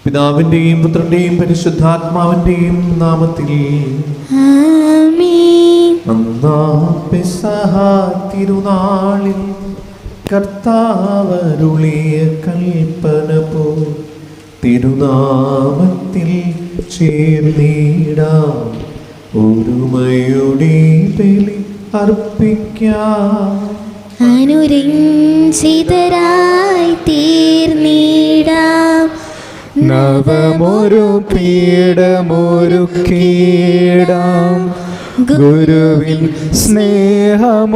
പിതാവിന്റെയും പുത്രന്റെയും പരിശുദ്ധാത്മാവിന്റെയും നാമത്തിൽ ആമേൻ. പെസഹ തിരുനാളിൽ കർത്താവരുളിയ കൽപ്പന പോ തിരുനാമത്തിൽ ചേർന്നിടാം, ഒരുമയുടെ ബലി അർപ്പിക്കാം. അനുരഞ്ജിതരായി തീർന്നിടാം, നവമൊരു പീഠമൊരുക്കിടാം. ഗുരുവിൻ സ്നേഹമോടിയാകം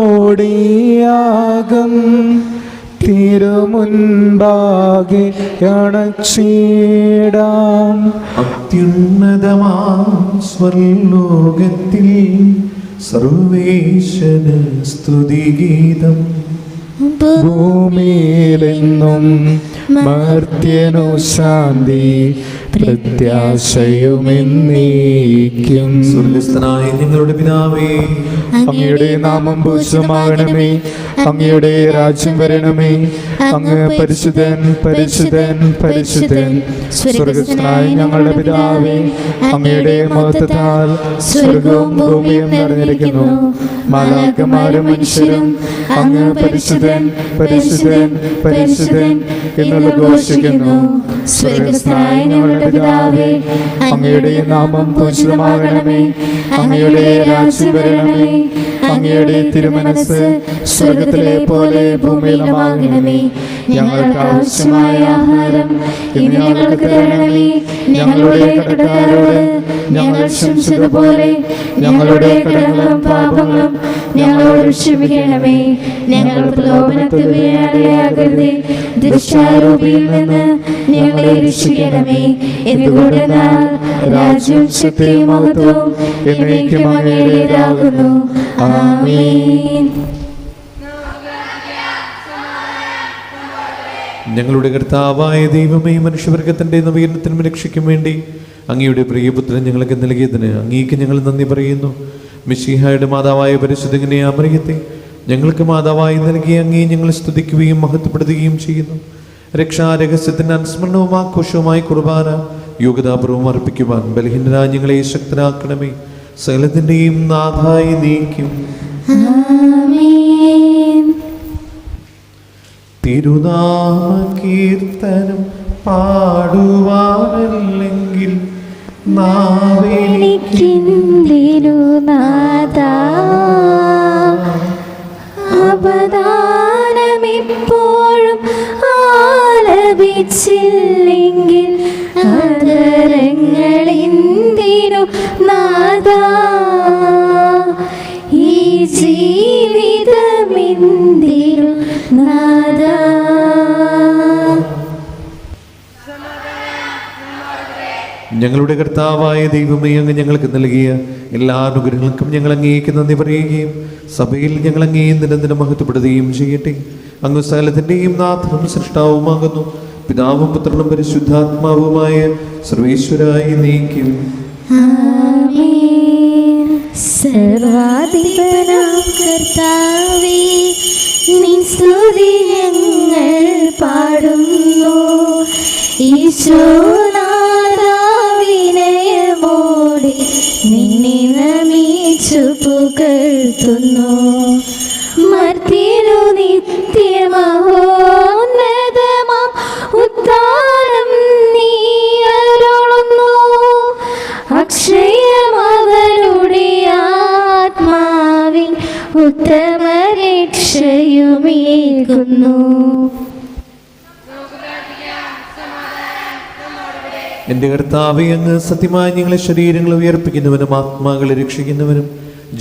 തിരുമുൻപാകെ അണച്ചിടാം. അത്യുന്നതമാം സ്വർലോകത്തിൽ സർവേശ്വര സ്തുതിഗീതം. ഭൂമിയിലെന്നും മർത്യനു ശാന്തി പ്രത്യാശയുമെന്നേക്കും. സ്വർഗസ്ഥനായ ഞങ്ങളുടെ പിതാവേ, അങ്ങയുടെ നാമം പൂജിതമാകണമേ, അങ്ങയുടെ രാജ്യം വരണമേ, അങ്ങ് പരിശുദ്ധൻ പരിശുദ്ധൻ പരിശുദ്ധൻ. സ്വർഗസ്ഥനായ ഞങ്ങളുടെ പിതാവേ, അങ്ങയുടെ മഹത്വത്താൽ സ്വർഗവും ഭൂമിയും നിറഞ്ഞിരിക്കുന്നു. മാലാഖമാരും മനുഷ്യരും അങ്ങ് പരിശുദ്ധൻ പരിശുദ്ധൻ പരിശുദ്ധൻ എന്ന് ഘോഷിക്കുന്നു. സ്വർഗസ്ഥനായ ഞങ്ങളുടെ പിതാവേ, അങ്ങയുടെ നാമം പൂജിതമാകണമേ, അങ്ങയുടെ രാജ്യം വരണമേ, അങ്ങയുടെ തിരുമനസ്സ് സ്വർഗത്തിലെ പോലെ ഭൂമിയിലുമാകണമേ. ഞങ്ങൾക്ക് ആവശ്യമായ ആഹാരം ഇന്ന് ഞങ്ങൾക്ക് തരണമേ. ഞങ്ങളുടെ കടക്കാരോട് ഞങ്ങൾ ക്ഷമിച്ചതുപോലെ ഞങ്ങളുടെ കടങ്ങളും പാപങ്ങളും ഞങ്ങളോട് ക്ഷമിക്കണമേ. ഞങ്ങൾ പ്രലോഭനത്തിൽ വീഴാനിടയാകരുതേ, ദുഷ്ടാരൂപിയിൽ നിന്ന് ഞങ്ങളെ രക്ഷിക്കണമേ. എന്തുകൊണ്ടെന്നാൽ രാജ്യവും ശക്തിയും മഹത്വവും എന്നേക്കും അങ്ങയുടേതാകുന്നു. ആമേൻ. ഞങ്ങളുടെ കർത്താവായ ദൈവമേ, മനുഷ്യവർഗത്തിന്റെ നവീകരണത്തിനും രക്ഷയ്ക്കും വേണ്ടി അങ്ങയുടെ പ്രിയപുത്രൻ ഞങ്ങൾക്ക് നൽകിയതിന് അങ്ങേക്ക് ഞങ്ങൾ നന്ദി പറയുന്നു. മിശിഹായുടെ മാതാവായ പരിശുദ്ധനെ അമറിയത്തെ ഞങ്ങൾക്ക് മാതാവായി നൽകിയ അങ്ങേ ഞങ്ങൾ സ്തുതിക്കുകയും മഹത്വപ്പെടുത്തുകയും ചെയ്യുന്നു. രക്ഷാരഹസ്യത്തിന്റെ അനുസ്മരണവും ആഘോഷവുമായി കുർബാന യോഗ്യതാപൂർവം അർപ്പിക്കുവാൻ ബലഹീനരായ ഞങ്ങളെ ശക്തരാക്കണമേ. സകലത്തിന്റെയും നാഥായി നീക്കും. തിരുനാമ കീർത്തനം പാടുവാനല്ലെങ്കിൽ നാവെനിക്കെന്തിരുനാഥാ, അപദാനമെപ്പോഴും ആലപിച്ചില്ലെങ്കിൽ അതരങ്ങളെന്തിനു നാഥാ, ഈ ജീവിതമെന്തിനു നാഥാ. ഞങ്ങളുടെ കർത്താവായ ദൈവമേ, അങ്ങ് ഞങ്ങൾക്ക് നൽകിയ എല്ലാ അനുഗ്രഹങ്ങൾക്കും ഞങ്ങൾ അങ്ങേക്ക് നന്ദി പറയുകയും സഭയിൽ ഞങ്ങൾ അങ്ങേ നിരന്തരം മഹത്വപ്പെടുത്തുകയും ചെയ്യട്ടെ. അങ്ങ് സകലത്തിന്റെയും നാഥനും സൃഷ്ടാവുമാകുന്നു. പിതാവും പുത്രനും പരിശുദ്ധാത്മാവുമായ സർവേശ്വരായി നീക്കും. സർവാധിപനാം കർത്താവേ, നിൻ സ്തുതി ഞങ്ങൾ പാടുന്നു. ഈശോനാഥാ, വിനയമോടെ നിന്നെ നമിച്ചു പുകഴ്ത്തുന്നു. മർത്യനു നിത്യമഹോന്നതമാം ഉദ്ധാരം നീ അരുളുന്നു. അക്ഷയമവരുടെ ആത്മാവിൽ ഉത്തമ രക്ഷയുമേകുന്നു. എൻ്റെ കർത്താവേ, അങ്ങ് സത്യമായി ഞങ്ങളെ ശരീരങ്ങളെ ഉയർപ്പിക്കുന്നവനും ആത്മാക്കളെ രക്ഷിക്കുന്നവനും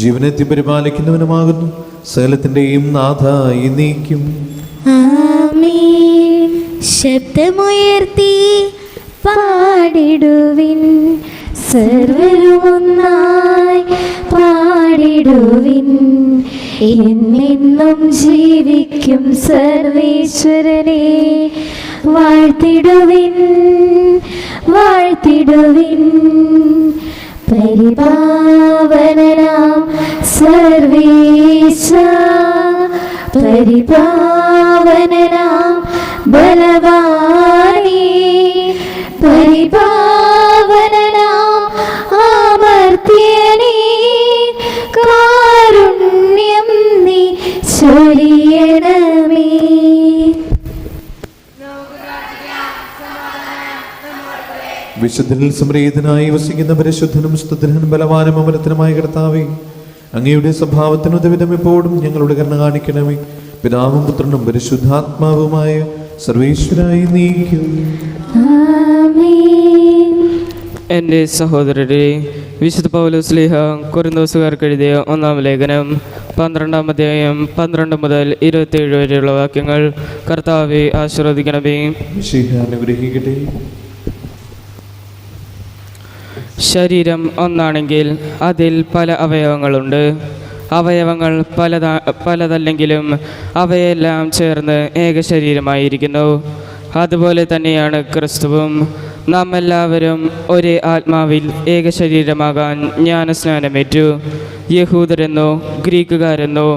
ജീവനത്തെ പരിപാലിക്കുന്നവനുമാകുന്നു. സകലത്തിന്റെയും നാഥായി നീക്കും. ആമേൻ. ശബ്ദമുയർത്തി പാടിടുവിൻ, സർവരും ഒന്നായി പാടിടുവിൻ. എന്നെന്നും ജീവിക്കും സർവേശ്വരനെ വാഴ്ത്തിടുവിൻ, വാഴ്ത്തിടുവിൻ. പരിപാവനനാം സർവേശ, പരിപാവനനാം ബലവാനേ, പരിപാവനനാം അമർത്യനേ, കാരുണ്യം നീ ചൊരിയണമേ. വിശുദ്ധനിൽ സംപ്രീതനായി വസിക്കുന്ന പരിശുദ്ധനും സ്തുതിനും ബലവാനും അമരത്തിനുമായ കർത്താവേ, അങ്ങയുടെ സ്വഭാവത്തിന് ഉദവിധം എപ്പോഴും ഞങ്ങളുടെ കരുണ കാണിക്കണമേ. പിതാവും പുത്രനും പരിശുദ്ധാത്മാവുമായ സർവേശ്വരായി നീക്കും. ആമേൻ. എൻ്റെ സഹോദരരെ, വിശുദ്ധ പൗലോസ് ശ്ലീഹ കൊരിന്തോസുകാർക്ക് എഴുതിയ 1-ാം ലേഖനം 12-ാം അധ്യായം 12 മുതൽ 27 വരെയുള്ള വാക്യങ്ങൾ. കർത്താവെ ആശീർവദിക്കണമേ. അനുഗ്രഹിക്കട്ടെ. ശരീരം ഒന്നാണെങ്കിൽ അതിൽ പല അവയവങ്ങളുണ്ട്. അവയവങ്ങൾ പലതല്ലെങ്കിലും അവയെല്ലാം ചേർന്ന് ഏക ശരീരമായിരിക്കുന്നു. അതുപോലെ തന്നെയാണ് ക്രിസ്തുവും. നാം എല്ലാവരും ഒരേ ആത്മാവിൽ ഏക ശരീരമാകാൻ ജ്ഞാനസ്നാനമേറ്റു. യഹൂദരെന്നോ ഗ്രീക്കുകാരെന്നോ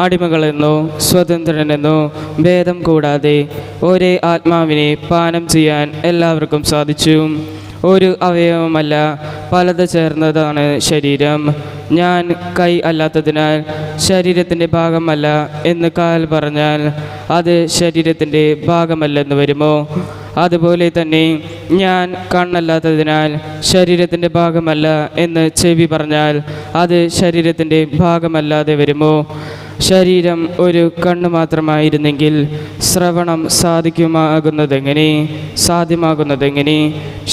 അടിമകളെന്നോ സ്വതന്ത്രനെന്നോ ഭേദം കൂടാതെ ഒരേ ആത്മാവിനെ പാനം ചെയ്യാൻ എല്ലാവർക്കും സാധിച്ചു. ഒരു അവയവമല്ല, പലത് ചേർന്നതാണ് ശരീരം. ഞാൻ കൈ അല്ലാത്തതിനാൽ ശരീരത്തിൻ്റെ ഭാഗമല്ല എന്ന് കാൽ പറഞ്ഞാൽ അത് ശരീരത്തിൻ്റെ ഭാഗമല്ലെന്ന് വരുമോ? അതുപോലെ തന്നെ ഞാൻ കണ്ണല്ലാത്തതിനാൽ ശരീരത്തിൻ്റെ ഭാഗമല്ല എന്ന് ചെവി പറഞ്ഞാൽ അത് ശരീരത്തിൻ്റെ ഭാഗമല്ലാതെ വരുമോ? ശരീരം ഒരു കണ്ണ് മാത്രമായിരുന്നെങ്കിൽ ശ്രവണം സാധ്യമാകുന്നതെങ്ങനെ?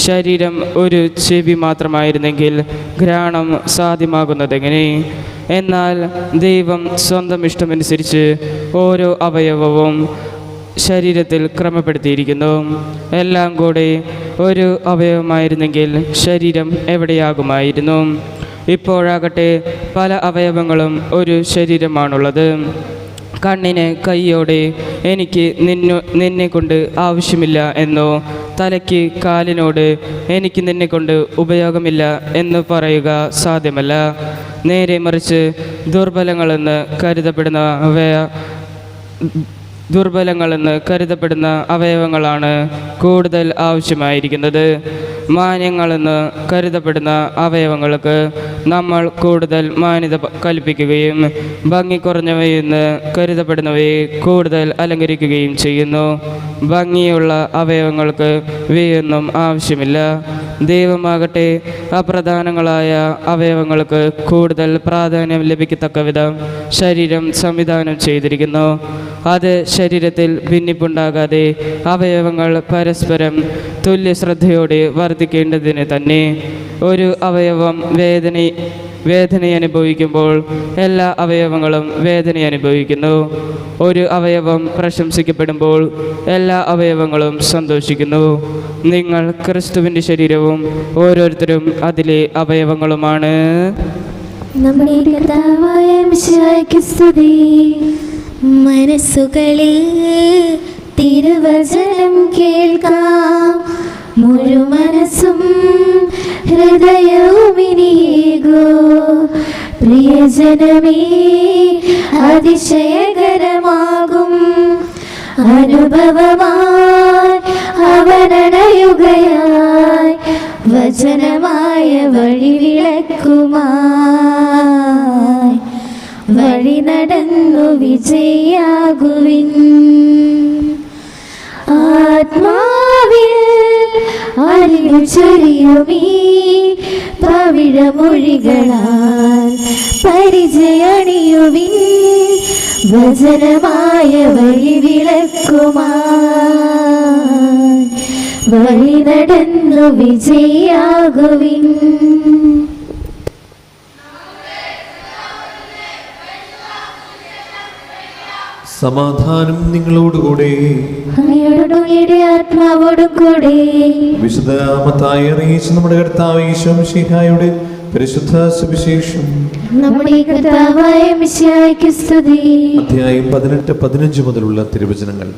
ശരീരം ഒരു ചെവി മാത്രമായിരുന്നെങ്കിൽ ഘ്രാണം സാധ്യമാകുന്നതെങ്ങനെ? എന്നാൽ ദൈവം സ്വന്തം ഇഷ്ടമനുസരിച്ച് ഓരോ അവയവവും ശരീരത്തിൽ ക്രമപ്പെടുത്തിയിരിക്കുന്നു. എല്ലാം കൂടെ ഒരു അവയവമായിരുന്നെങ്കിൽ ശരീരം എവിടെയാകുമായിരുന്നു? ഇപ്പോഴാകട്ടെ പല അവയവങ്ങളും ഒരു ശരീരമാണുള്ളത്. കണ്ണിന് കൈയോടെ എനിക്ക് നിന്നെ കൊണ്ട് ആവശ്യമില്ല എന്നോ തലയ്ക്ക് കാലിനോട് എനിക്ക് നിന്നെ കൊണ്ട് ഉപയോഗമില്ല എന്ന് പറയുക സാധ്യമല്ല. നേരെ മറിച്ച് ദുർബലങ്ങളെന്ന് കരുതപ്പെടുന്ന അവയവങ്ങളാണ് കൂടുതൽ ആവശ്യമായിരിക്കുന്നത്. മാന്യങ്ങളെന്ന് കരുതപ്പെടുന്ന അവയവങ്ങൾക്ക് നമ്മൾ കൂടുതൽ മാന്യത കൽപ്പിക്കുകയും ഭംഗി കുറഞ്ഞവയെന്ന് കരുതപ്പെടുന്നവയെ കൂടുതൽ അലങ്കരിക്കുകയും ചെയ്യുന്നു. ഭംഗിയുള്ള അവയവങ്ങൾക്ക് ഇവയൊന്നും ആവശ്യമില്ല. ദൈവമാകട്ടെ അപ്രധാനങ്ങളായ അവയവങ്ങൾക്ക് കൂടുതൽ പ്രാധാന്യം ലഭിക്കത്തക്ക വിധം ശരീരം സംവിധാനം ചെയ്തിരിക്കുന്നു. അത് ശരീരത്തിൽ ഭിന്നിപ്പുണ്ടാകാതെ അവയവങ്ങൾ പരസ്പരം തുല്യ ശ്രദ്ധയോടെ വർദ്ധിക്കേണ്ടതിന് തന്നെ. ഒരു അവയവം വേദന അനുഭവിക്കുമ്പോൾ എല്ലാ അവയവങ്ങളും വേദന അനുഭവിക്കുന്നു. ഒരു അവയവം പ്രശംസിക്കപ്പെടുമ്പോൾ എല്ലാ അവയവങ്ങളും സന്തോഷിക്കുന്നു. നിങ്ങൾ ക്രിസ്തുവിൻ്റെ ശരീരവും ഓരോരുത്തരും അതിലെ അവയവങ്ങളുമാണ്. നമ്മുടെ കർത്താവായ മിശിഹായ്ക്ക് സ്തുതി. മനസ്സുകളിൽ തിരുവചനം കേൾക്കാം, മുഴുമനസ്സും ഹൃദയവും ഇനിയേകോ. പ്രിയജനമേ, അതിശയകരമാകും അനുഭവമായി അവനടയുകയായി വചനമായ വഴിവിളക്കുമായി വഴി നടന്നു വിജയാകുവിൻ. ആത്മാവിൽ അറിവ് ചൊരിയുമീ പവിഴമൊഴികളാൽ പരിചയണിയുവിൻ വചനമായ വഴിവിളക്കുമായി വഴി നടന്നു വിജയാകുവിൻ. സമാധാനം നിങ്ങളോടുകൂടെ. ആത്മാവോടും കൂടെ. വിശുദ്ധ മത്തായി അറിയിച്ച നമ്മുടെ കർത്താവ് ഈശോ മിശിഹായുടെ പരിശുദ്ധ സുവിശേഷം. നമ്മുടെ കർത്താവായ മിശിഹായ്ക്ക് സ്തുതി. അധ്യായം 18-15 മുതലുള്ള തിരുവചനങ്ങൾ.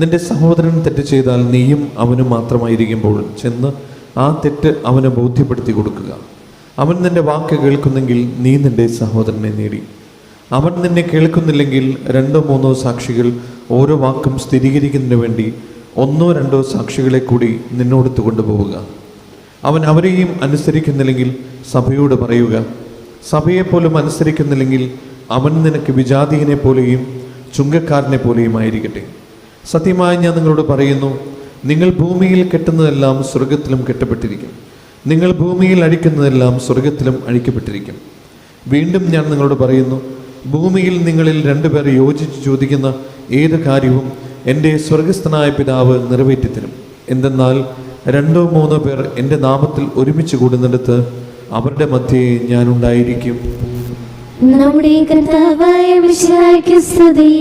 നിന്റെ സഹോദരൻ തെറ്റ് ചെയ്താൽ നീയും അവനും മാത്രമായിരിക്കുമ്പോൾ ചെന്ന് ആ തെറ്റ് അവന് ബോധ്യപ്പെടുത്തി കൊടുക്കുക. അവൻ നിന്റെ വാക്ക് കേൾക്കുന്നെങ്കിൽ നീ നിന്റെ സഹോദരനെ നേടി. അവൻ നിന്നെ കേൾക്കുന്നില്ലെങ്കിൽ 2-3 സാക്ഷികൾ ഓരോ വാക്കും സ്ഥിരീകരിക്കുന്നതിന് വേണ്ടി ഒന്നോ രണ്ടോ സാക്ഷികളെ കൂടി നിന്നോടത്ത് കൊണ്ടുപോവുക. അവൻ അവരെയും അനുസരിക്കുന്നില്ലെങ്കിൽ സഭയോട് പറയുക. സഭയെപ്പോലും അനുസരിക്കുന്നില്ലെങ്കിൽ അവൻ നിനക്ക് വിജാതീയനെ പോലെയും ചുങ്കക്കാരനെ പോലെയും ആയിരിക്കട്ടെ. സത്യമായി ഞാൻ നിങ്ങളോട് പറയുന്നു, നിങ്ങൾ ഭൂമിയിൽ കെട്ടുന്നതെല്ലാം സ്വർഗത്തിലും കെട്ടപ്പെട്ടിരിക്കും, നിങ്ങൾ ഭൂമിയിൽ അഴിക്കുന്നതെല്ലാം സ്വർഗത്തിലും അഴിക്കപ്പെട്ടിരിക്കും. വീണ്ടും ഞാൻ നിങ്ങളോട് പറയുന്നു, ഭൂമിയിൽ നിങ്ങളിൽ 2 പേർ യോജിച്ച് ചോദിക്കുന്ന ഏത് കാര്യവും എൻ്റെ സ്വർഗസ്ഥനായ പിതാവ് നിറവേറ്റിത്തരും. എന്തെന്നാൽ 2 or 3 പേർ എൻ്റെ നാമത്തിൽ ഒരുമിച്ച് കൂടുന്നിടത്ത് അവരുടെ മധ്യേ ഞാനുണ്ടായിരിക്കും. നമ്മുടെ കർത്താവായ മിശിഹായ്ക്ക് സ്തുതി.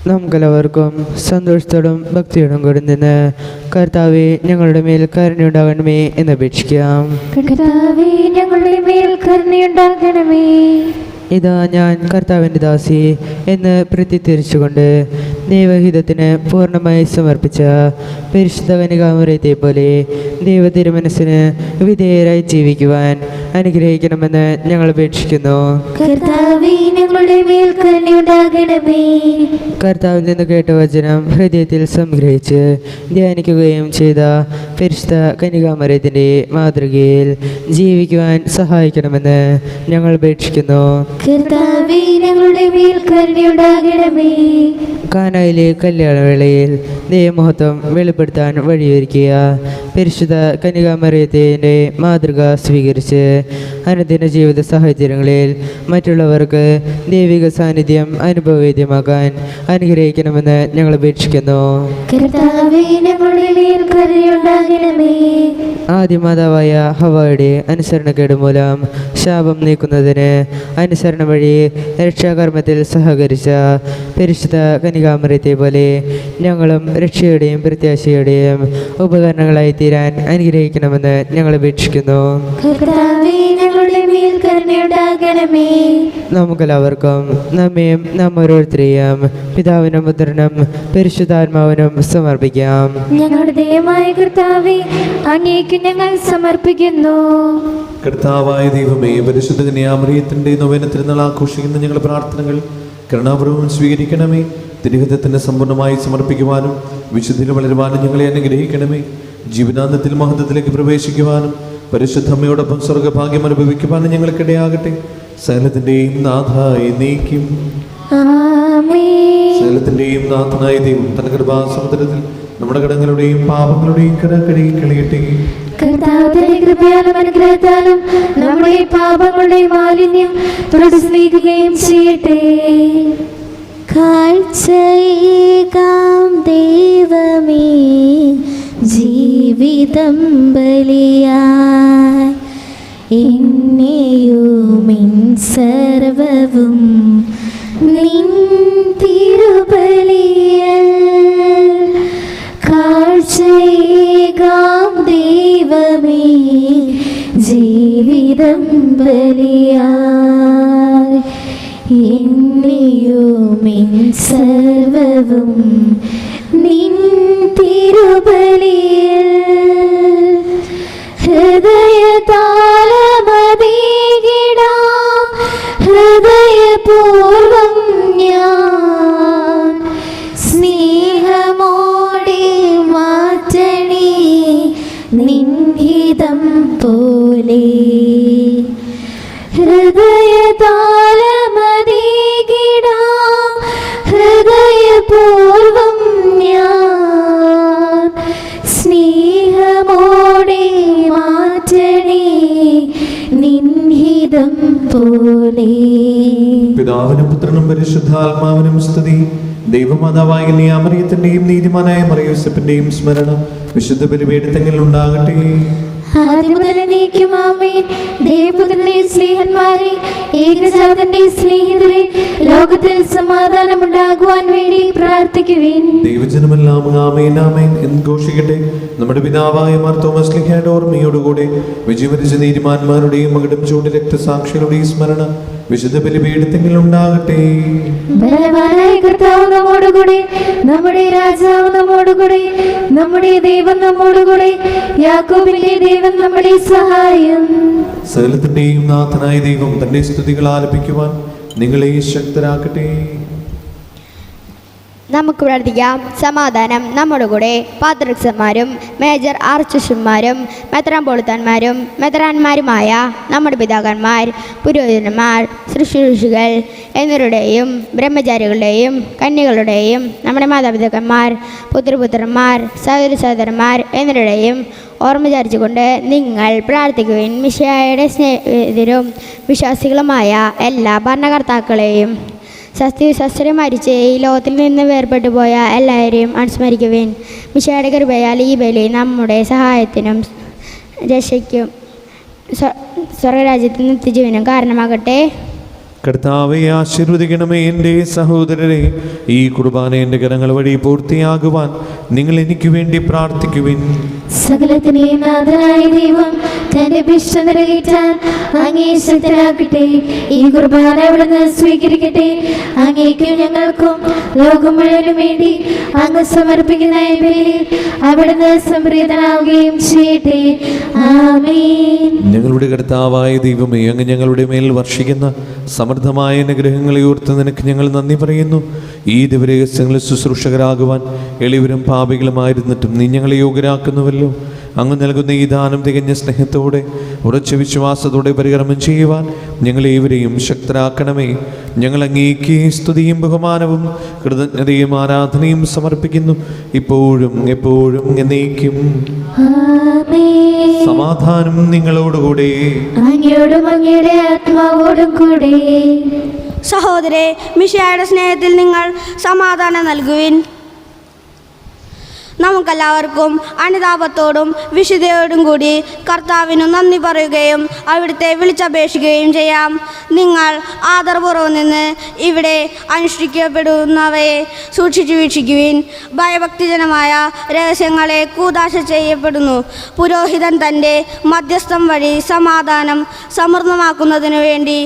നമുക്കെല്ലാവർക്കും സന്തോഷത്തോടും ഭക്തിയോടും കൂടി നിന്ന് കർത്താവെ ഞങ്ങളുടെ മേൽ കരുണയുണ്ടാകണമേ എന്ന് അപേക്ഷിക്കാം. കർത്താവേ, ഞങ്ങളുടെ മേൽ കരുണയുണ്ടാകണമേ. ഇതാ ഞാൻ കർത്താവിൻ്റെ ദാസി എന്ന് പ്രത്യുദ്ധരിച്ചുകൊണ്ട് ദൈവഹിതത്തിന് പൂർണ്ണമായി സമർപ്പിച്ച പരിശുദ്ധ കന്യകാമറിയത്തെ പോലെ ദൈവതിരുമനസ്സിന് വിധേയരായി ജീവിക്കുവാൻ അനുഗ്രഹിക്കണമെന്ന് ഞങ്ങൾ അപേക്ഷിക്കുന്നു. കർത്താവേ, ഞങ്ങളുടെ മേൽ കരുണയുണ്ടാകണമേ. കർത്താവിൽ നിന്ന് കേട്ട വചനം ഹൃദയത്തിൽ സംഗ്രഹിച്ച് ധ്യാനിക്കുകയും ചെയ്ത പരിശുദ്ധ കന്യകാമറിയത്തിൻ്റെ മാതൃകയിൽ ജീവിക്കുവാൻ സഹായിക്കണമെന്ന് ഞങ്ങൾ അപേക്ഷിക്കുന്നു. കർത്താവേ, ഞങ്ങളുടെ മേൽ കരുണയുണ്ടാകണമേ. കാനായിലെ കല്യാണവേളയിൽ ദൈവമഹത്വം വെളിപ്പെടുത്താൻ വഴിയൊരുക്കിയ പരിശുദ്ധ കന്യകാമറിയത്തിൻ്റെ മാതൃക സ്വീകരിച്ച് അനുദിന ജീവിത സാഹചര്യങ്ങളിൽ മറ്റുള്ളവർക്ക് ദൈവിക സാന്നിധ്യം അനുഭവവേദ്യമാക്കാൻ അനുഗ്രഹിക്കണമെന്ന് ഞങ്ങൾ അപേക്ഷിക്കുന്നു. കർത്താവേ, ഞങ്ങളുടെ മേൽ കരുണയുണ്ടാകണമേ. ആദ്യമാതാവായ ഹവ്വയുടെ അനുസരണക്കേട് മൂലം ശാപം നീക്കുന്നതിന് അനുസരണ വഴി രക്ഷാകർമ്മത്തിൽ സഹകരിച്ച പരിശുദ്ധ കന്യകാമറിയത്തെ പോലെ ഞങ്ങളും രക്ഷയുടെയും പ്രത്യാശയുടെയും ഉപകരണങ്ങളായി തീരാൻ അനുഗ്രഹിക്കണമെന്ന് ഞങ്ങൾ അപേക്ഷിക്കുന്നു. കർത്താവേ, ഞങ്ങളുടെ മേൽ കരുണയുണ്ടാകണമേ. നമുക്കെല്ലാവർക്കും നമ്മയും നാം ഓരോരുത്തരെയും പിതാവിനും പുത്രനും പരിശുദ്ധാത്മാവിനും സമർപ്പിക്കാം. ഞങ്ങളുടെ ദൈവമായ കർത്താവേ, അങ്ങേക്ക് ഞങ്ങൾ സമർപ്പിക്കുന്നു. കർത്താവായ ദൈവമേ, പരിശുദ്ധ കന്യാമറിയത്തിൻ്റെ നൊവേന തിരുനാൾ ആഘോഷിക്കുന്ന ഞങ്ങളുടെ പ്രാർത്ഥനകൾ കരുണാപൂർവ്വം സ്വീകരിക്കണമേ. തിരുഹിതത്തിന് സമ്പൂർണ്ണമായി സമർപ്പിക്കുവാനും വിശുദ്ധിയിൽ വളരുവാനും ഞങ്ങളെ അനുഗ്രഹിക്കണമേ. ജീവനാന്തത്തിൽ മഹത്വത്തിലേക്ക് പ്രവേശിക്കുവാനും പരിശുദ്ധമ്മയോടൊപ്പം സ്വർഗഭാഗ്യം അനുഭവിക്കുവാനും ഞങ്ങൾക്കിടയാകട്ടെ. സകലത്തിൻ്റെയും നാഥായ നീക്കും ആമേൻ. സകലത്തിൻ്റെയും നാഥനായ ദൈവം തന്റെ കൃപാസമുദ്രത്തിൽ നമ്മുടെ കടങ്ങളുടെയും പാപങ്ങളുടെയും കര കഴുകി കളയട്ടെ. കർത്താവ് തന്റെ കൃപയാലും അനുഗ്രഹത്താലും നമ്മുടെ പാപങ്ങളുടെ മാലിന്യം തുടച്ചു നീക്കുകയും ചെയ്യട്ടെ. കാഴ്ചയേകാം ദൈവമേ, ജീവിതം ബലിയായി എന്നെയും സർവവും നിൻ തിരുബലിയൽ. കാഴ്ചയേകാം ദൈവമേ, ജീവിതം ബലിയായി എന്നെയും സർവവും നിൻ തിരുബലിയൽ. ഹൃദയതാളമതീകിടാം ഹൃദയപൂർവം ഞാൻ സ്നേഹമോടെ മാറ്റണേ നിൻഹിതം പോലെ. ഹൃദയതാളമതീകിടാം ഹൃദയപൂർവം ഞാൻ സ്നേഹമോടെ മാറ്റണേ നിൻഹിതം പോലെ. പിതാവിനും പുത്രനും പരിശുദ്ധാത്മാവിനും സ്തുതി. ദൈവമാതാവായ കന്യാമറിയത്തിന്റെയും നീതിമാനായ മറിയൂസഫിന്റെയും സ്മരണ വിശുദ്ധ ബലിപീഠത്തിൽ ഉണ്ടാകട്ടെ. ആദ്യം മുതൽ എന്നേക്കും ആമേൻ. ദേവപുത്രന്റെ സ്നേഹന്മാരെ, ഏകജാതന്റെ സ്നേഹിതരെ, ലോകത്തിൽ സമാധാനമുണ്ടാകുവാൻ വേണ്ടി പ്രാർത്ഥിക്കുവിൻ. ദൈവജനമെല്ലാം ആമേൻ ആമേൻ എന്ന് ഘോഷിക്കട്ടെ. നമ്മുടെ പിതാവായ മാർ തോമസ് ശ്ലീഹായുടെ ഓർമ്മയോടുകൂടെ വിജയമരിച്ച നീതിമാന്മാരുടെയും മകടും ചൂട് രക്തസാക്ഷികളുടെയും സ്മരണ വിശുദ്ധ ബലിപീഠത്തിൽ ഉണ്ടാകട്ടെ. ബലവാനായ കർത്താവ് നമ്മോടുകൂടെ, നമ്മുടെ രാജാവ് നമ്മോടുകൂടെ, നമ്മുടെ ദൈവം നമ്മോടുകൂടെ, യാക്കോബിന്റെ ദൈവം വേണം നമ്മുടെ സഹായം. സകലത്തിന്റെയും നാഥനായ ദൈവം തന്റെ സ്തുതികൾ ആലപിക്കുവാൻ നിങ്ങളെ ശക്തരാക്കട്ടെ. നമുക്ക് പ്രാർത്ഥിക്കാം. സമാധാനം നമ്മുടെ കൂടെ. പാത്രികന്മാരും മേജർ ആർച്ചുഷന്മാരും മെത്രാൻപോളിത്താന്മാരും മെത്രാന്മാരുമായ നമ്മുടെ പിതാക്കന്മാർ, പുരോഹിതന്മാർ, ശുശ്രൂഷികൾ എന്നിവരുടെയും ബ്രഹ്മചാരികളുടെയും കന്യകളുടെയും നമ്മുടെ മാതാപിതാക്കന്മാർ, പുത്രപുത്രന്മാർ, സഹോദരന്മാർ എന്നിവരുടെയും ഓർമ്മ വിചാരിച്ചുകൊണ്ട് നിങ്ങൾ പ്രാർത്ഥിക്കുവിൻ. മിശിഹായുടെ സ്നേഹിതരും വിശ്വാസികളുമായ എല്ലാ ഭരണകർത്താക്കളെയും ശസ്ത്രം മരിച്ച് ഈ ലോകത്തിൽ നിന്ന് വേർപെട്ടു പോയ എല്ലാവരെയും അനുസ്മരിക്കുവിൻ. മിശിഹായുടെ കൃപയാൽ ഈ ബലി നമ്മുടെ സഹായത്തിനും രക്ഷയ്ക്കും സ്വർഗരാജ്യത്തിൽ നിത്യജീവനും കാരണമാകട്ടെ. കർത്താവെ ആശീർവദിക്കണമേ. എൻ്റെ സഹോദരരെ, ഈ കുർബാന എൻ്റെ കരങ്ങൾ വഴി പൂർത്തിയാകുവാൻ നിങ്ങൾ എനിക്ക് വേണ്ടി പ്രാർത്ഥിക്കുവിൻ. സകലത്തിനെയും നാഥനായ ദൈവം തന്റെ വിശ്വ നിറവേറ്റാൻ അങ്ങേ ശക്തരാക്കട്ടെ. ഈ കുർബാന അവിടുന്ന് സ്വീകരിക്കട്ടെ. അങ്ങേക്കും ഞങ്ങൾക്കും ലോകം മുഴുവനും വേണ്ടി അങ്ങ് സമർപ്പിക്കുന്ന ഈ ബലിയിൽ അവിടുന്ന് സംപ്രീതനാവുകയും ചെയ്യട്ടെ. ആമേൻ. ഞങ്ങളുടെ കർത്താവായ ദൈവമേ, അങ്ങ് ഞങ്ങളുടെ മേൽ വർഷിക്കുന്ന സമൃദ്ധമായ അനുഗ്രഹങ്ങളെ ഓർത്ത് നിനക്ക് ഞങ്ങൾ നന്ദി പറയുന്നു. ഈ ദിവരഹസ്യങ്ങളിൽ ശുശ്രൂഷകരാകുവാൻ എളിവരും പാപികളുമായിരുന്നിട്ടും നീ ഞങ്ങളെ യോഗ്യരാക്കുന്നുവല്ലോ. അങ്ങ് നൽകുന്ന ഈ ദാനം തികഞ്ഞ സ്നേഹത്തോടെ ഉറച്ച വിശ്വാസത്തോടെ പരികർമ്മം ചെയ്യുവാൻ ഞങ്ങളേവരെയും ശക്തരാക്കണമേ. ഞങ്ങൾ അങ്ങേക്ക് സ്തുതിയും ബഹുമാനവും കൃതജ്ഞതയും ആരാധനയും സമർപ്പിക്കുന്നു, ഇപ്പോഴും എപ്പോഴും എന്നേക്കും. സമാധാനം നിങ്ങളോടുകൂടെ. അങ്ങയോടും അങ്ങയുടെ ആത്മാവോടും കൂടെ. സഹോദരേ, മിശിഹായുടെ സ്നേഹത്തിൽ നിങ്ങൾ സമാധാനം നൽകുവിൻ. നമുക്കെല്ലാവർക്കും അനുതാപത്തോടും വിശുദ്ധയോടും കൂടി കർത്താവിനു നന്ദി പറയുകയും അവിടുത്തെ വിളിച്ചപേക്ഷിക്കുകയും ചെയ്യാം. നിങ്ങൾ ആദരപൂർവ്വം നിന്ന് ഇവിടെ അനുഷ്ഠിക്കപ്പെടുന്നവയെ സൂക്ഷിച്ചു വീക്ഷിക്കുവിൻ. ഭയഭക്തിജനമായ രഹസ്യങ്ങളെ കൂദാശ ചെയ്യപ്പെടുന്നു. പുരോഹിതൻ തൻ്റെ മധ്യസ്ഥം വഴി സമാധാനം സമൃദ്ധമാക്കുന്നതിനു വേണ്ടി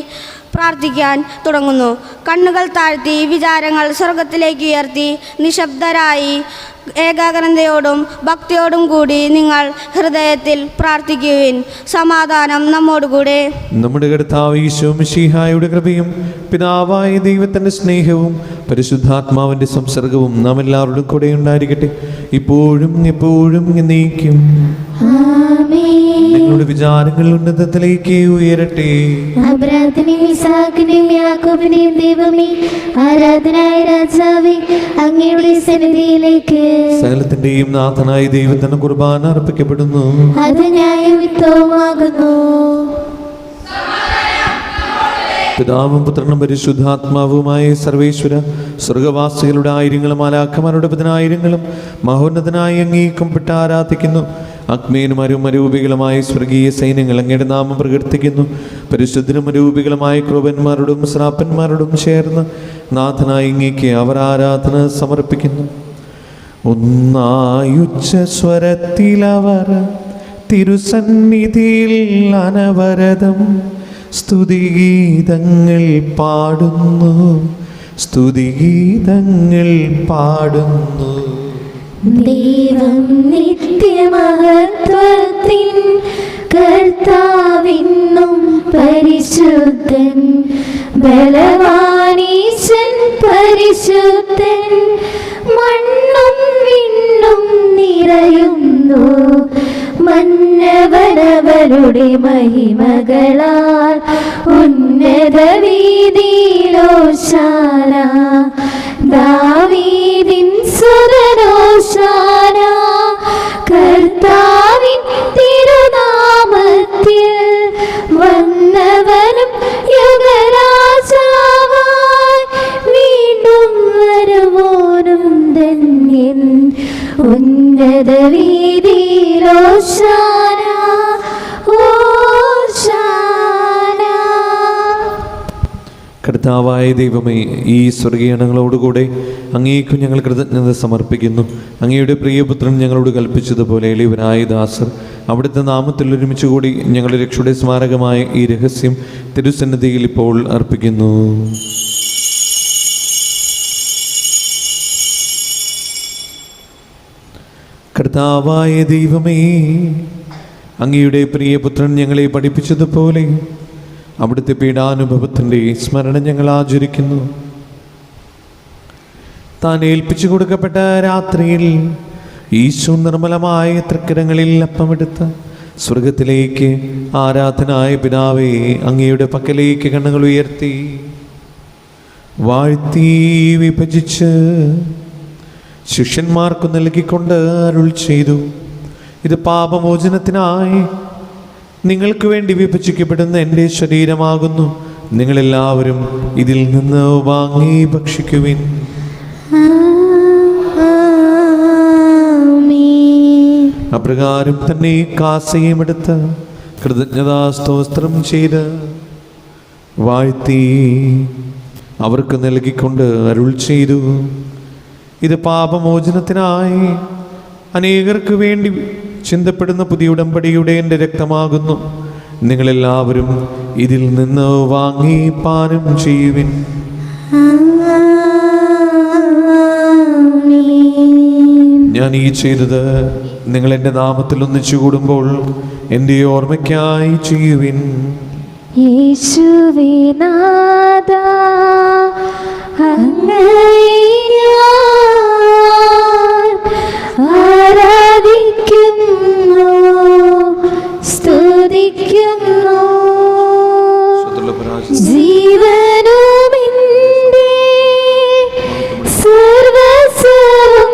പ്രാർത്ഥിക്കാൻ തുടങ്ങുന്നു. കണ്ണുകൾ താഴ്ത്തി വിചാരങ്ങൾ സ്വർഗത്തിലേക്ക് ഉയർത്തി നിശബ്ദരായി ഏകാഗ്രതയോടും ഭക്തിയോടും കൂടി നിങ്ങൾ ഹൃദയത്തിൽ പ്രാർത്ഥിക്കുവിൻ. സമാധാനം നമ്മോടുകൂടെ. നമ്മുടെ കർത്താവ് ഈശോ മിശിഹായുടെ കൃപയും പിതാവായ ദൈവത്തിൻ്റെ സ്നേഹവും പരിശുദ്ധാത്മാവിൻ്റെ സംസർഗവും നാം എല്ലാവരുടെയും കൂടെ ഉണ്ടായിരിക്കട്ടെ, ഇപ്പോഴും എപ്പോഴും എന്നേക്കും. നിങ്ങളുടെ വിചാരങ്ങൾ ഉന്നതത്തിലേക്ക് ഉയരട്ടെ. അബ്രാഹത്തിനെയും ഇസ്ഹാക്കിനെയും യാക്കോബിനെയും ദൈവമേ, ആരാധനായ രാജാവേ, അങ്ങയുടെ സന്നിധിയിലേക്ക് സകലത്തിന്റെയും നാഥനായ ദൈവത്തിന് കുർബാന അർപ്പിക്കപ്പെടുന്നു. അത് ന്യായവിധവുമാകുന്നു. പിതാവും പുത്രനും പരിശുദ്ധാത്മാവുമായ സർവേശ്വര, സ്വർഗവാസികളുടെ ആയിരങ്ങളും മാലാഖമാരുടെ പതിനായിരങ്ങളും മഹോന്നതനായി അംഗീകരിക്കപ്പെട്ട് ആരാധിക്കുന്നു. അഗ്മേനും അരൂപികളുമായ സ്വർഗീയ സൈന്യങ്ങൾ അങ്ങയുടെ നാമം പ്രകീർത്തിക്കുന്നു. പരിശുദ്ധനും അരൂപികളുമായ ക്രൂപന്മാരോടും ശ്രാപ്പന്മാരോടും ചേർന്ന് നാഥനായി അങ്ങേക്ക് അവർ ആരാധന സമർപ്പിക്കുന്നു. ഒന്നായുച്ച സ്വരത്തിലവർ തിരുസന്നിധിയിൽ അനവരതം സ്തുതിഗീതങ്ങൾ പാടുന്നു, സ്തുതിഗീതങ്ങൾ പാടുന്നു. ദൈവം നിത്യമഹത്വത്തിൻ കർത്താവിന്നും പരിശുദ്ധൻ, ബലവാനീശൻ പരിശുദ്ധൻ, മണ്ണും വിണ്ണും നിറയുന്നു മന്നവനവരുടെ മഹിമകളാൽ. ഉന്നത വീതിയിലോശാന, ദാവീദിൻ സുതനോശാന. കർത്താവിൻ തിരുനാമത്തിൽ വന്നവനും യുഗരാജാവായി വീണ്ടും വരുവോനും ധന്യൻ. ഉന്നത വീതിയിലോശാന, ഓശാന. കർത്താവായ ദൈവമേ, ഈ സ്വർഗീയണങ്ങളോടുകൂടെ അങ്ങേക്കും ഞങ്ങൾ കൃതജ്ഞത സമർപ്പിക്കുന്നു. അങ്ങയുടെ പ്രിയപുത്രൻ ഞങ്ങളോട് കൽപ്പിച്ചതുപോലെ എളിയവരായ ദാസർ അവിടുത്തെ നാമത്തിൽ ഒരുമിച്ച് കൂടി ഞങ്ങളുടെ രക്ഷയുടെ സ്മാരകമായ ഈ രഹസ്യം തിരുസന്നിധിയിൽ ഇപ്പോൾ അർപ്പിക്കുന്നു. കർത്താവായ ദൈവമേ, അങ്ങയുടെ പ്രിയപുത്രൻ ഞങ്ങളെ പഠിപ്പിച്ചതുപോലെ അവിടുത്തെ പീഡാനുഭവത്തിൻ്റെ സ്മരണ ഞങ്ങൾ ആചരിക്കുന്നു. താൻ ഏൽപ്പിച്ചു കൊടുക്കപ്പെട്ട രാത്രിയിൽ ഈശോ നിർമ്മലമായ തൃക്കരങ്ങളിൽ അപ്പമെടുത്ത് സ്വർഗത്തിലേക്ക് ആരാധനായ പിതാവേ അങ്ങയുടെ പക്കലേക്ക് കണ്ണുകൾ ഉയർത്തി വാഴ്ത്തി വിഭജിച്ച് ശിഷ്യന്മാർക്ക് നൽകിക്കൊണ്ട് അരുൾ ചെയ്തു, ഇത് പാപമോചനത്തിനായി നിങ്ങൾക്ക് വേണ്ടി വിഭജിക്കപ്പെടുന്ന എൻ്റെ ശരീരമാകുന്നു. നിങ്ങളെല്ലാവരും ഇതിൽ നിന്ന് വാങ്ങി ഭക്ഷിക്കുവിൻ. അപ്രകാരം തന്നെ കാസയും എടുത്ത് കൃതജ്ഞതാസ്തോത്രം ചെയ്ത് വാഴ്ത്തി അവർക്ക് നൽകിക്കൊണ്ട് അരുൾ ചെയ്തു, ഇത് പാപമോചനത്തിനായി അനേകർക്ക് വേണ്ടി ചിന്തപ്പെടുന്ന പുതിയ ഉടമ്പടിയുടെ എൻ്റെ രക്തമാകുന്നു. നിങ്ങളെല്ലാവരും ഇതിൽ നിന്ന് വാങ്ങി പാനം ചെയ്യുവിൻ. ഞാൻ ഈ ചെയ്തത് നിങ്ങൾ എൻ്റെ നാമത്തിൽ ഒന്നിച്ചു കൂടുമ്പോൾ എൻ്റെ ഓർമ്മയ്ക്കായി ചെയ്യുവിൻ. യേശുവേ നാഥാ, അങ്ങയെ ഞാൻ ആരാധിക്കുന്നു, സ്തുതിക്കുന്നു. ജീവനും എൻ്റെ സർവ്വസ്വവും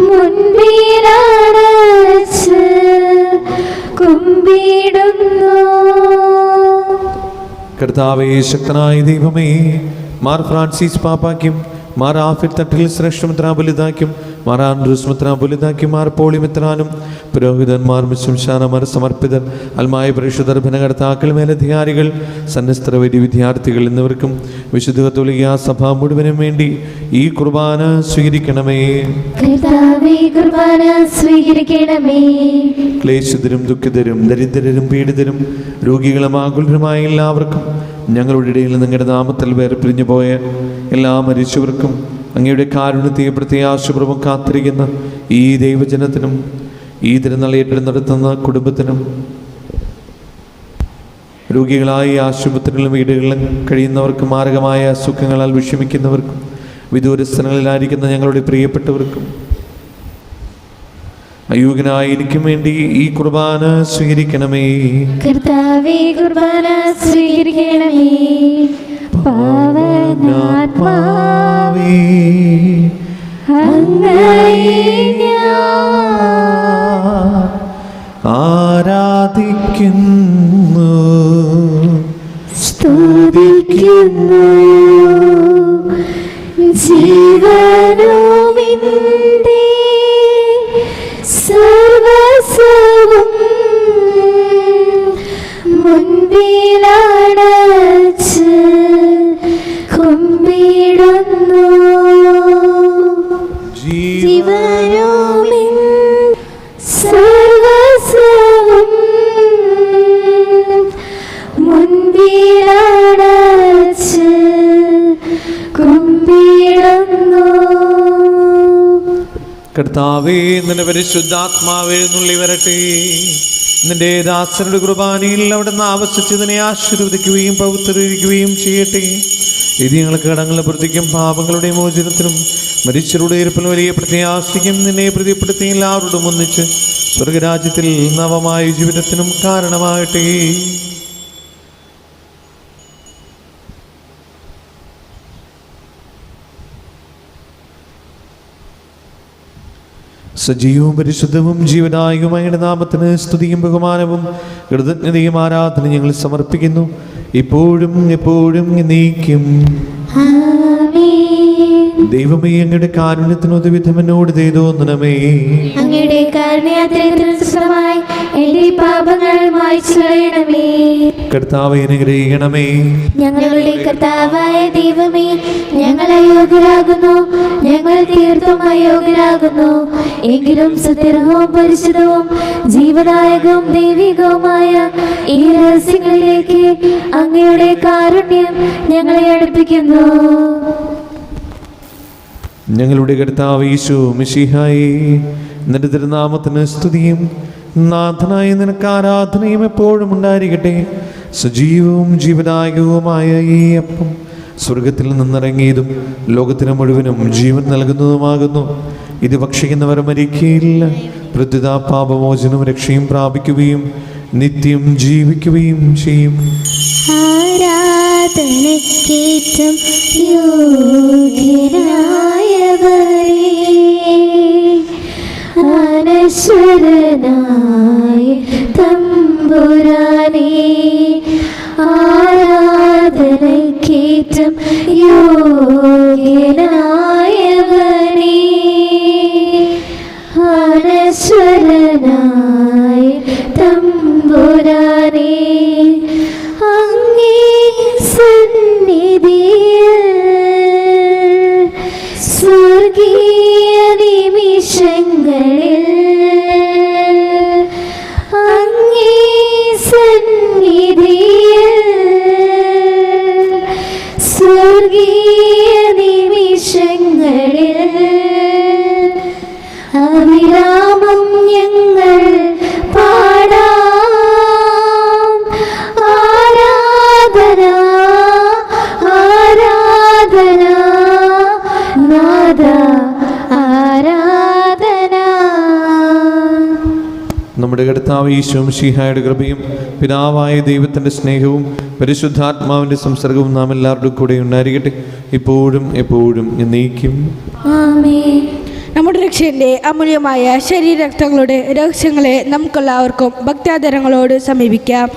മുൻപിലടച്ച് കുമ്പിടുന്നു. കർത്താവേ, ശക്തനായ ദൈവമേ, മാർ ഫ്രാൻസിസ് പാപ്പാക്കും മാർ ആഫിൽ തട്ടിൽ ശ്രേഷ്ഠമിത്രാപുലിതാക്കും മാർ ആൻഡ്രൂസ് മിത്രാപുലിതാക്കും മാർ പോളിമിത്രാനും പുരോഹിതന്മാർ ശംശാനമാർ സമർപ്പിതർ അൽമായ പരിശുദ്ധർ ഭരണകർത്താക്കൾ മേലധികാരികൾ സന്നസ്ത്ര വരി വിദ്യാർത്ഥികൾ എന്നിവർക്കും വിശുദ്ധ കത്തോലിക്കാ സഭ മുഴുവനും വേണ്ടി ഈ കുർബാന സ്വീകരിക്കണമേ. കർത്താവേ, കുർബാന സ്വീകരിക്കണമേ. ക്ലേശിതരും ദുഃഖിതരും ദരിദ്രരും പീഡിതരും രോഗികളും ആകുലരുമായ എല്ലാവർക്കും ഞങ്ങളുടെ ഇടയിൽ നിങ്ങളുടെ നാമത്തിൽ വേർപിരിഞ്ഞു പോയ എല്ലാ മരിച്ചവർക്കും അങ്ങയുടെ കാരുണ്യത്തെ പ്രത്യാശപൂർവ്വം കാത്തിരിക്കുന്ന ഈ ദൈവജനത്തിനും ഈ തിരുനാൾ ഏറ്റെടുക്കുന്ന കുടുംബത്തിനും രോഗികളായി ആശുപത്രികളിലും വീടുകളിലും കഴിയുന്നവർക്കും മാരകമായ അസുഖങ്ങളാൽ വിഷമിക്കുന്നവർക്കും വിദൂരസ്ഥലങ്ങളിലായിരിക്കുന്ന ഞങ്ങളുടെ പ്രിയപ്പെട്ടവർക്കും അയോഗ്യനായ എനിക്കും വേണ്ടി ഈ കുർബാന സ്വീകരിക്കണമേ. കർത്താവേ, കുർബാന സ്വീകരിക്കണമേ. പാവനാത്മാവേ, അങ്ങയെ ഞാൻ ആരാധിക്കുന്നു, സ്തുതിക്കുന്നു. ജീവനും എൻ്റെ സർവ്വസ്വവും മുൻപിലടച്ച് കുമ്പിടുന്നു. ജീവനും സർവ്വസ്വവും മുൻപിലടച്ച് കുമ്പിടുന്നു. കർത്താവേ, നിന്റെ പരിശുദ്ധാത്മാവ് എഴുന്നള്ളി വരട്ടെ. നിന്റെ ദാസരുടെ കുർബാനയിൽ അവിടുന്ന് ആവശ്യിച്ചതിനെ ആശീർവദിക്കുകയും പവിത്രീകരിക്കുകയും ചെയ്യട്ടെ. ഇത് ഞങ്ങൾക്ക് കടങ്ങളുടെ പ്രതിക്കും പാപങ്ങളുടെ മോചനത്തിനും മരിച്ചവരുടെ ഇരിപ്പിൽ വലിയ പ്രത്യാശയ്ക്കും നിന്നെ പ്രതിപ്പെടുത്തി എല്ലാവരോടും ഒന്നിച്ച് സ്വർഗരാജ്യത്തിൽ നവമായ ജീവിതത്തിനും കാരണമാകട്ടെ. സജീവവും പരിശുദ്ധവും ജീവനായകമായ നാമത്തിന് സ്തുതിയും ബഹുമാനവും കൃതജ്ഞതയും ആരാധന ഞങ്ങൾ സമർപ്പിക്കുന്നു, ഇപ്പോഴും എപ്പോഴും എന്നേക്കും. ദൈവമേ, അങ്ങയുടെ കാരുണ്യത്തിനൊരു വിധം എന്നോട് ചെയ്തോന്നണമേ. അങ്ങയുടെ കാരുണ്യാത്രയത്തിനനുസൃതമായി എന്റെ പാപങ്ങൾ മായ്ച്ചു കളയണമേ. കർത്താവേ, അനുഗ്രഹിക്കണമേ. ഞങ്ങളുടെ കർത്താവായ ദൈവമേ, ഞങ്ങൾ അയോഗ്യരാകുന്നു, ഞങ്ങൾ തീർത്തും അയോഗ്യരാകുന്നു. എങ്കിലും സുദീർഘവും പരിശുദ്ധവും ജീവദായകവും ദൈവികവുമായ ഈ രഹസ്യങ്ങളിലേക്ക് അങ്ങയുടെ കാരുണ്യം ഞങ്ങളെ അടുപ്പിക്കുന്നു. ഞങ്ങളുടെ കർത്താവ് യേശു മിശിഹായേ, നിന്റെ തിരുനാമത്തിന് സ്തുതിയും നാഥനായ നിനക്ക് ആരാധനയും എപ്പോഴും ഉണ്ടായിരിക്കട്ടെ. സജീവവും ജീവദായകവുമായ ഈ അപ്പം സ്വർഗത്തിൽ നിന്നിറങ്ങിയതും ലോകത്തിന് മുഴുവനും ജീവൻ നൽകുന്നതുമാകുന്നു. ഇത് ഭക്ഷിക്കുന്നവർ മരിക്കുകയില്ല, പ്രത്യുത പാപമോചനവും രക്ഷയും പ്രാപിക്കുകയും നിത്യം ജീവിക്കുകയും ചെയ്യും. ആരാധനക്കേറ്റം യോഗ്യനായവരേ, അനശ്വരനായ തമ്പുരാനേ, ആരാധനക്കേറ്റം യോഗ്യനായവനേ, അനശ്വരനായ തമ്പുരാനേ, അങ്ങേ സന്നിധിയിൽ സ്വർഗീയ നിമിഷങ്ങളിൽ അങ്ങേ സന്നിധിയിൽ സ്വർഗീയ നിമിഷങ്ങളിൽ അവിരാമം ഞങ്ങൾ പാടാം. ആരാധന ആരാധന നാദ ആരാധന. നമ്മുടെ കർത്താവ് ഈശോ മിശിഹായുടെ കൃപയും പിതാവായ ദൈവത്തിൻ്റെ സ്നേഹവും പരിശുദ്ധാത്മാവിൻ്റെ സംസർഗവും നാം എല്ലാവരുടെയും കൂടെ ഉണ്ടായിരിക്കട്ടെ, ഇപ്പോഴും എപ്പോഴും എന്നേക്കും. ആമേൻ. നമ്മുടെ രക്ഷയുടെ അമൂല്യമായ ശരീരരക്തങ്ങളുടെ രഹസ്യങ്ങളെ നമുക്കെല്ലാവർക്കും ഭക്ത്യാദരങ്ങളോട് സമീപിക്കാം.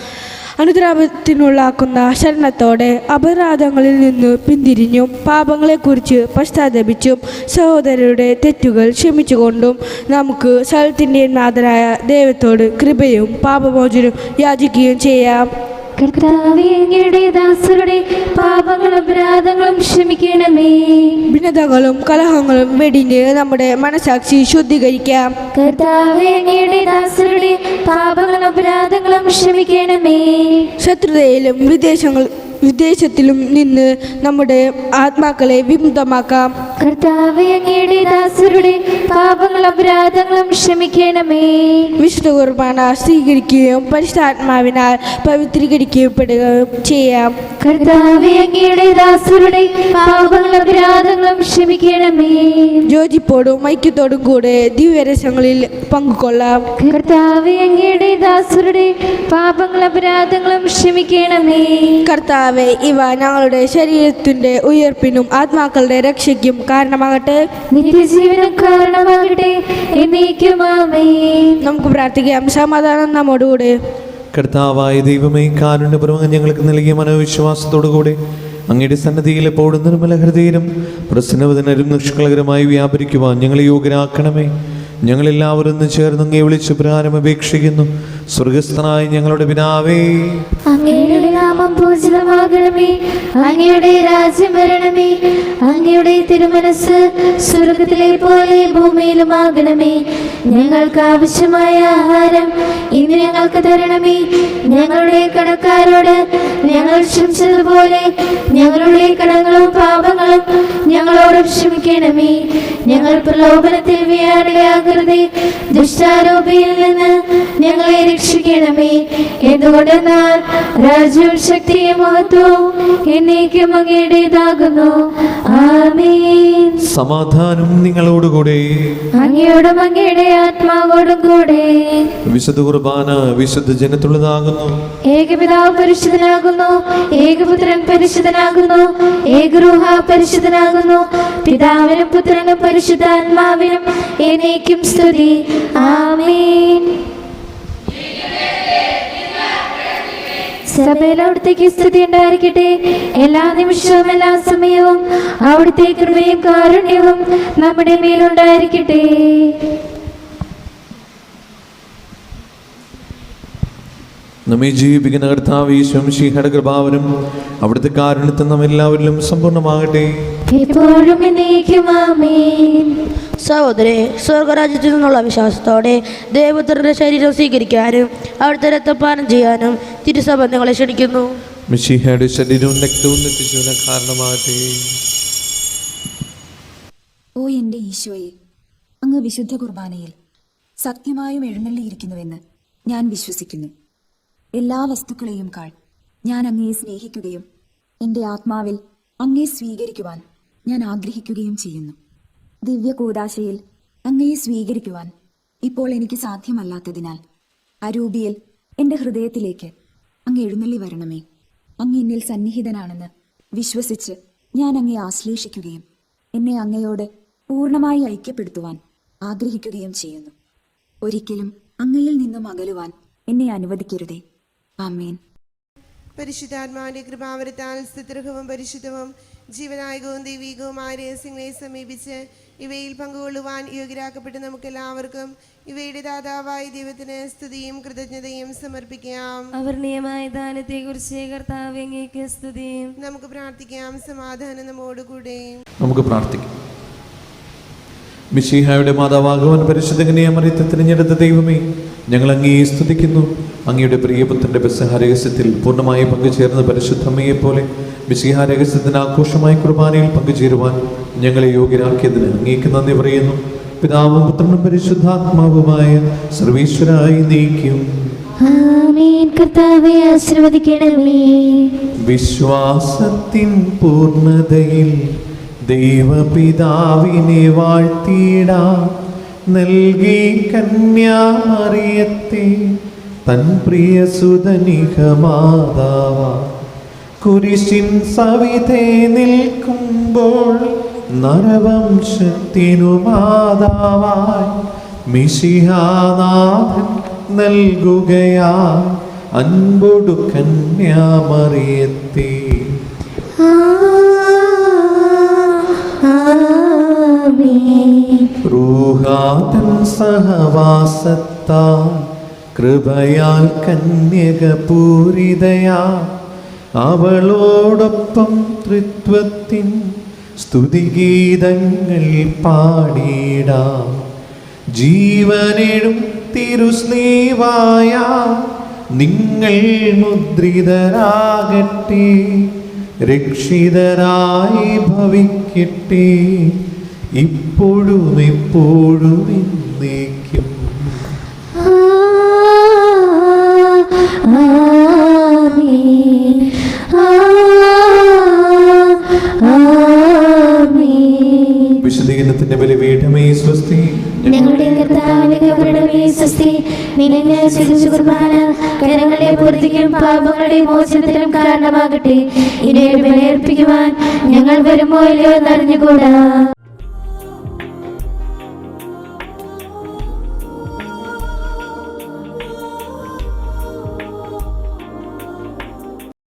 അനുതാപത്തിനുള്ളാക്കുന്ന ശരണത്തോടെ അപരാധങ്ങളിൽ നിന്ന് പിന്തിരിഞ്ഞും പാപങ്ങളെക്കുറിച്ച് പശ്ചാത്തപിച്ചും സഹോദരരുടെ തെറ്റുകൾ ക്ഷമിച്ചുകൊണ്ടും നമുക്ക് സകലത്തിൻ്റെ നാഥനായ ദൈവത്തോട് കൃപയും പാപമോചനവും യാചിക്കുകയും ചെയ്യാം. കർത്താവേ, അങ്ങയുടെ ദാസരുടെ പാപങ്ങളും അപരാധങ്ങളും ക്ഷമിക്കണമേ. ഭിന്നതകളും കലഹങ്ങളും വെടിഞ്ഞ് നമ്മുടെ മനസാക്ഷി ശുദ്ധീകരിക്കാം. കർത്താവേ, അങ്ങയുടെ ദാസരുടെ പാപങ്ങളും അപരാധങ്ങളും ക്ഷമിക്കണമേ. ശത്രുതയിലും വിദേശത്തിലും നിന്ന് നമ്മുടെ ആത്മാക്കളെ വിമുക്തമാക്കാം. കർത്താവേ, അങ്ങയുടെ ദാസരുടെ പാപങ്ങളും അപരാധങ്ങളും ക്ഷമിക്കണമേ. വിശുദ്ധ കുർബാന സ്വീകരിക്കുകയും പരിശുദ്ധാത്മാവിനാൽ പവിത്രീകരിക്കപ്പെടുകയും ചെയ്യാം. കർത്താവേ, അങ്ങയുടെ ദാസരുടെ പാപങ്ങളും അപരാധങ്ങളും ക്ഷമിക്കണമേ. യോജിപ്പോടും ഐക്യത്തോടും കൂടെ ദിവ്യരസങ്ങളിൽ പങ്കുകൊള്ളാം. കർത്താവേ, അങ്ങയുടെ ദാസരുടെ പാപങ്ങളും അപരാധങ്ങളും ക്ഷമിക്കണമേ. കർത്താവേ, ഇവ ഞങ്ങളുടെ ശരീരത്തിന്റെ ഉയർപ്പിനും ആത്മാക്കളുടെ രക്ഷയ്ക്കും കാരണമാകട്ടെ, നിത്യജീവനും കാരണമാകട്ടെ, എന്നേക്കും ആമേൻ. നമുക്ക് പ്രാർത്ഥിക്കാം. സമാധാനം നമ്മോടുകൂടെ. കർത്താവായ ദൈവമേ, കാരുണ്യപൂർവ്വം ഞങ്ങൾക്ക് നൽകിയ മനോവിശ്വാസത്തോടുകൂടെ അങ്ങയുടെ സന്നദ്ധിയിൽ എപ്പോഴും നിർമ്മല ഹൃദയരും പ്രസന്നവദനരും നിഷ്കളങ്കരമായി വ്യാപരിക്കുവാൻ ഞങ്ങളെ യോഗ്യരാക്കണമേ. ഞങ്ങളെല്ലാവരും ഒന്ന് ചേർന്ന് അങ്ങയെ വിളിച്ച് പ്രാരംഭപേക്ഷിക്കുന്നു. സ്വർഗസ്ഥനായ ഞങ്ങളുടെ പിതാവേ, അങ്ങയുടെ നാമം പൂജിതമാകണമേ. അങ്ങയുടെ രാജ്യം വരണമേ. അങ്ങയുടെ തിരുമനസ് സ്വർഗത്തിലെ പോലെ ഭൂമിയിലുമാകണമേ. ഞങ്ങൾക്ക് ആവശ്യമായ ആഹാരം ഇന്ന് ഞങ്ങൾക്ക് തരണമേ. ഞങ്ങളുടെ കടക്കാരോട് ഞങ്ങൾ ക്ഷമിച്ചതുപോലെ ഞങ്ങളുടെ കടങ്ങളും പാപങ്ങളും ഞങ്ങളോട് ക്ഷമിക്കണമേ. ഞങ്ങൾ പ്രലോഭനത്തിൽ വീഴാനിടയാകരുതേ, ദുഷ്ടാരൂപിയിൽ നിന്ന് ഞങ്ങളെ രക്ഷിക്കണമേ. എന്തുകൊണ്ടെന്നാൽ രാജ്യവും ശക്തിയും മഹത്വവും എന്നേക്കും അങ്ങയുടേതാകുന്നു. ആമേൻ. സമാധാനം നിങ്ങളോടുകൂടെ. അങ്ങയോടും അങ്ങയുടെ ആത്മാവോടും കൂടെ. വിശുദ്ധ കുർബാന വിശുദ്ധ ജനത്തുള്ളതാകുന്നു. ഏകപിതാവ് പരിശുദ്ധനാകുന്നു, ഏകപുത്രൻ പരിശുദ്ധനാകുന്നു, ഏകരൂഹ പരിശുദ്ധനാകുന്നു. പിതാവിനും പുത്രനും പരിശുദ്ധാത്മാവിനും എന്നേക്കും സ്തുതി. ആമേൻ. സഭയിൽ അവിടുത്തേക്ക് സ്തുതി ഉണ്ടായിരിക്കട്ടെ. എല്ലാ നിമിഷവും എല്ലാ സമയവും അവിടുത്തെ കൃപയും കാരുണ്യവും നമ്മുടെ മേലുണ്ടായിരിക്കട്ടെ. നമ്മെ ജീവിപ്പിക്കുന്ന കർത്താവ് ഈശോ മിശിഹായുടെ കൃപാവനും അവിടുത്തെ കാരുണ്യത്തിൽ നാം എല്ലാവരിലും സമ്പൂർണ്ണമാകട്ടെ, ഇപ്പോഴും എന്നേക്കും ആമേൻ. സഹോദരെ, സ്വർഗരാജ്യത്തിൽ നിന്നുള്ള വിശ്വാസത്തോടെ ദേവപുത്രന്റെ ശരീരം സ്വീകരിക്കാനും അവിടുത്തെ രക്തപാനം ചെയ്യാനും തിരുസഭ നിങ്ങളെ ക്ഷണിക്കുന്നു. മിശിഹായുടെ ശരീരവും രക്തവും നിത്യജീവന് കാരണമാകട്ടെ. ഓ എൻ്റെ ഈശോയെ, അങ്ങ് വിശുദ്ധ കുർബാനയിൽ സത്യമായും എഴുന്നള്ളിയിരിക്കുന്നുവെന്ന് ഞാൻ വിശ്വസിക്കുന്നു. എല്ലാ വസ്തുക്കളെയും കാൾ ഞാൻ അങ്ങയെ സ്നേഹിക്കുകയും എൻ്റെ ആത്മാവിൽ അങ്ങയെ സ്വീകരിക്കുവാൻ ഞാൻ ആഗ്രഹിക്കുകയും ചെയ്യുന്നു. ദിവ്യ കൂദാശയിൽ അങ്ങയെ സ്വീകരിക്കുവാൻ ഇപ്പോൾ എനിക്ക് സാധ്യമല്ലാത്തതിനാൽ അരൂപിയിൽ എൻ്റെ ഹൃദയത്തിലേക്ക് അങ്ങ് എഴുന്നള്ളി വരണമേ. അങ്ങ് എന്നിൽ സന്നിഹിതനാണെന്ന് വിശ്വസിച്ച് ഞാൻ അങ്ങയെ ആശ്ലേഷിക്കുകയും എന്നെ അങ്ങയോട് പൂർണ്ണമായി ഐക്യപ്പെടുത്തുവാൻ ആഗ്രഹിക്കുകയും ചെയ്യുന്നു. ഒരിക്കലും അങ്ങയിൽ നിന്നും അകലുവാൻ എന്നെ അനുവദിക്കരുതേ. ആമേൻ. പരിശുദ്ധാത്മാവിന്റെ കൃപാവരത്താൽ സ്തുത്യർഹവും പരിശുദ്ധവും ജീവനായകവും ദൈവികവുമായ രഹസ്യങ്ങളെ സമീപിച്ച് ഇവയിൽ പങ്കുകൊള്ളുവാൻ യോഗ്യരാക്കപ്പെട്ട് നമുക്കെല്ലാവർക്കും ഇവയുടെ ദാതാവായ ദൈവത്തിന് സ്തുതിയും കൃതജ്ഞതയും സമർപ്പിക്കാം. അവർണീയമായ ദാനത്തെ കുറിച്ച് കർത്താവേ അങ്ങേക്ക് സ്തുതിയും. നമുക്ക് പ്രാർത്ഥിക്കാം. സമാധാനം നമ്മോടുകൂടെ. നമുക്ക് പ്രാർത്ഥിക്കാം. മിശിഹായുടെ മാതാവാകുവാൻ പരിശുദ്ധനെ മറിയത്തെ തിരഞ്ഞെടുത്ത ദൈവമേ, ഞങ്ങൾ അങ്ങയെ സ്തുതിക്കുന്നു. അങ്ങയുടെ പ്രിയപുത്രന്റെ പെസഹ രഹസ്യത്തിൽ പൂർണ്ണമായി പങ്കുചേർന്ന പരിശുദ്ധമ്മയെപ്പോലെ മിശിഹ രഹസ്യത്തിന് ആഘോഷമായ കുർബാനയിൽ പങ്കുചേരുവാൻ ഞങ്ങളെ യോഗ്യരാക്കിയതിന് അങ്ങേക്ക് നന്ദി പറയുന്നു. പിതാവും പുത്രനും പരിശുദ്ധാത്മാവുമായ സർവീശ്വരായി നീക്കും. ആമേൻ. കർത്താവേ ആശീർവദിക്കണമേ. വിശ്വാസത്തിൻ പൂർണ്ണതയിൽ ദൈവപിതാവിനെ വാഴ്ത്തിയിടാം. നൽകി കന്യാമറിയത്തെ തൻ പ്രിയസുതനിഹമാതാവ കുരിശിൻ സവിധേ നിൽക്കുമ്പോൾ നരവംശത്തിനു മാതാവായി മിശിഹാനാഥൻ നൽകുകയാ അൻപൊടു കന്യാമറിയത്തെ. റൂഹാതൻ സഹവാസത്താൽ കൃപയാൽ കന്യകപൂരിതയാ അവളോടൊപ്പം ത്രിത്വത്തിൻ സ്തുതിഗീതങ്ങൾ പാടിടാം. ജീവനെഴും തിരുസ്നേവായ നിങ്ങൾ മുദ്രിതരാകട്ടെ, രക്ഷിതരായി ഭവിക്കട്ടെ, ഇപ്പോഴും എപ്പോഴും എന്നേക്കും. വിശുദ്ധീകരണത്തിന്റെ ബലിപീഠമേ സ്വസ്തി. ഞങ്ങളുടെ കർത്താവിനെ സ്വസ്തി. നിന്നെ സ്തുതിച്ചു കുർബാന കരങ്ങളെ പൂർത്തിക്കും പാപങ്ങളുടെ മോചനത്തിനും കാരണമാകട്ടെ. ഇനി ബലിയർപ്പിക്കുവാൻ ഞങ്ങൾ വരുമോ ഇല്ലയോ എന്നറിഞ്ഞുകൂടാ.